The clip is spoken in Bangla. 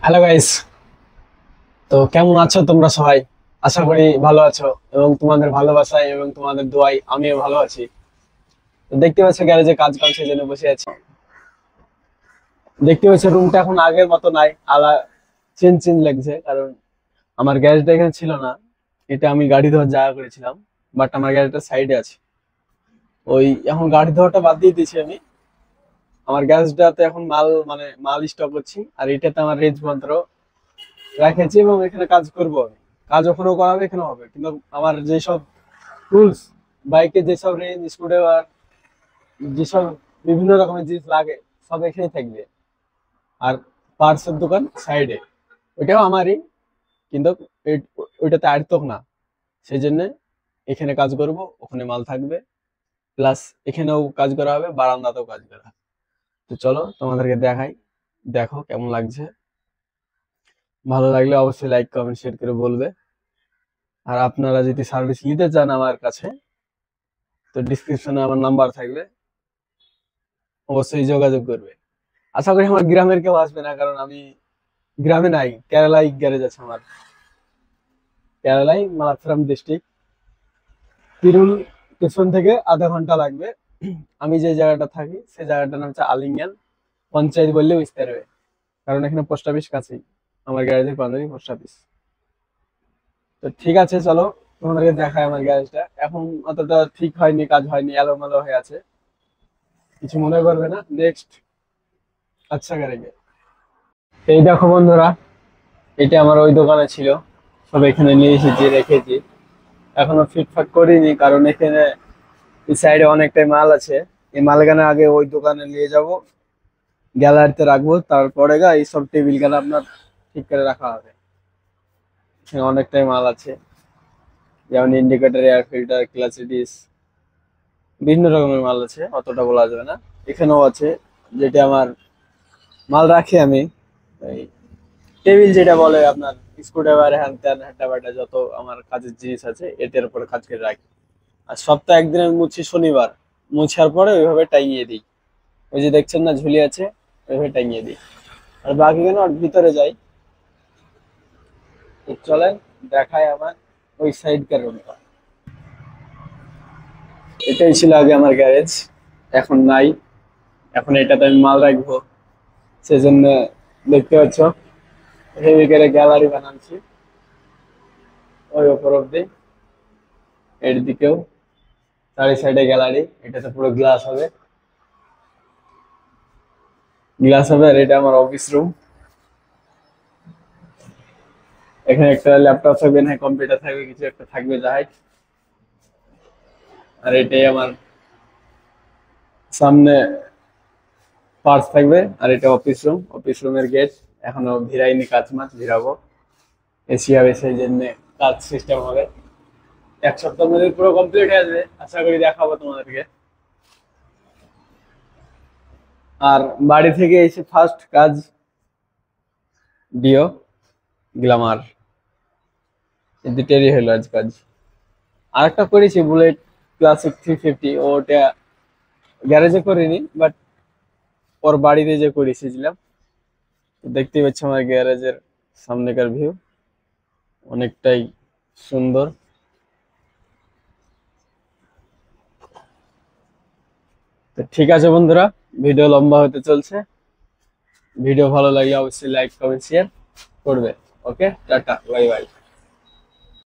Hello guys. তো কেমন আছো তোমরা সবাই? আশা করি ভালো আছো এবং তোমাদের ভালোবাসায় এবং তোমাদের দোয়ায় আমিও ভালো আছি। তো দেখতে পাচ্ছ গ্যারেজে কাজ কাম সেজন্য বসে আছি। দেখতে পাচ্ছ রুমটা এখন আগের মতো নাই, চেঞ্জ চেঞ্জ লাগছে, কারণ আমার গ্যারেজটা এখানে ছিল না। এটা আমি গাড়ি ধোয়ার জায়গা করেছিলাম, বাট আমার গ্যারেজটা সাইডে আছে। ওই এখন গাড়ি ধোয়াটা বাদ দিয়ে দিয়েছি আমি। আমার গ্যারেজটাতে এখন মাল স্টক করছি, আর এটাতে আমার রেঞ্জ যন্ত্র রেখেছি এবং এখানে কাজ করব আমি। কাজ ওখানেও করা হবে, এখানেও হবে, কিন্তু আমার যেসব টুলস, বাইকে যেসব রেঞ্জ, স্ক্রুড্রাইভার, যেসব বিভিন্ন রকমের জিনিস লাগে, সব এখানেই থাকবে। আর পার্টসের দোকান সাইডে, ওইটাও আমারই, কিন্তু ওইটাতে আয়তক না। সেই জন্য এখানে কাজ করব, ওখানে মাল থাকবে, প্লাস এখানেও কাজ করা হবে, বারান্দাতেও কাজ করা হবে। তো চলো তোমাদেরকে দেখাই, দেখো কেমন লাগছে। ভালো লাগলে অবশ্যই লাইক কমেন্ট শেয়ার করে বলবে। আর আপনারা যদি সার্ভিস নিতে চান আমার কাছে, তো ডিসক্রিপশনে আমার নাম্বার থাকবে, অবশ্যই যোগাযোগ করবে। আশা করি আমার গ্রামের কেউ আসবে না, কারণ আমি গ্রামে নাই, কেরালাই গ্যারেজ আছে আমার। কেরালাই, মালাপ্পুরম ডিস্ট্রিক্ট, তিরুল স্টেশন থেকে আধা ঘন্টা লাগবে। আমি যে জায়গাটা থাকি সেই জায়গাটার নাম হচ্ছে আলিঙ্গন পঞ্চায়েত বললেও বুঝতে পারবে, কারণ এখানে পোস্ট অফিস কাছেই, আমার গ্যারেজের পাশেই পোস্ট অফিস। তো ঠিক আছে, চলো তোমাদেরকে দেখায় আমার গ্যারেজটা। এখন অতটা ঠিক হয়নি, কাজ হয়নি, এলোমেলো হয়ে আছে, কিছু মনে করবে না। নেক্সট আচ্ছা গ্যারেজে এই দেখো বন্ধুরা, এটা আমার ওই দোকানে ছিল, সব এখানে নিয়ে এসেছি, রেখেছি। এখনো ফিটফাট করিনি, কারণ এখানে এই সাইডে অনেকটাই মাল আছে। এই মালগানা আগে ওই দোকানে নিয়ে যাব, গ্যালারিতে রাখবো, তারপরে এই সব টেবিল গানা আপনার ঠিক করে রাখা হবে। এখানে অনেকটাই মাল আছে, যেমন ইন্ডিকেটর, এয়ার ফিল্টার, ক্লাসিটিস, বিভিন্ন রকমের মাল আছে, অতটা বলা যাবে না। এখানেও আছে, যেটা আমার মাল রাখি আমি, এই টেবিল যেটা বলে আপনার, স্ক্রুড্রাইভার, হ্যান ত্যান হ্যাটা ব্যাটা, যত আমার কাজের জিনিস আছে এটার উপরে কাজ করে রাখি। আর সপ্তাহে একদিন আমি মুছি, শনিবার মুছার পরে ওইভাবে টাঙিয়ে দিই। ওই যে দেখছেন না ঝুলি আছে, ওইভাবে টাঙিয়ে দিই। আর বাকি কেন আর ভিতরে যাই। তো চলেন দেখায় আমার ওই সাইডকার রুমটা। এটাই ছিল আগে আমার গ্যারেজ, এখন নাই। এখন এটাতে আমি মাল রাখবো, সেজন্য দেখতে পাচ্ছ হেভি করে গ্যালারি বানাচ্ছি, ওই ওপর অব্দি, এর দিকেও চারি সাইডে গ্যালারি। এটাতে পুরো গ্লাস হবে, আর এটা আমার অফিস রুম। এখানে একটা ল্যাপটপ থাকবে, না কম্পিউটার থাকবে, কিছু একটা থাকবে, যাই। আর এটাই আমার সামনে পার্স থাকবে। আর এটা অফিস রুম, অফিস রুমের গেট এখনো ভিড়াইনি, কাজ মাছ ভিড়াবো, এসি হবে, সেই জন্য কাজ সিস্টেম হবে। এক সপ্তাহের মধ্যে পুরো কমপ্লিট হয়ে যাবে, আশা করি দেখাবো তোমাদেরকে। আর বাড়ি থেকে এসে ফার্স্ট কাজ ডিও গ্লামার, এই দুটোরই হলো আজ কাজ। আর একটা করেছি বুলেট ক্লাসিক 350, ওটা গ্যারেজে করিনি, বাট ওর বাড়িতে যে করেছিলাম। দেখতেই পাচ্ছ আমার গ্যারেজের সামনেকার ভিউ, অনেকটাই সুন্দর। তো ঠিক আছে বন্ধুরা, ভিডিও লম্বা হতে চলছে। ভিডিও ভালো লাগলে অবশ্যই লাইক কমেন্ট শেয়ার করবে। ওকে, টাটা, বাই বাই।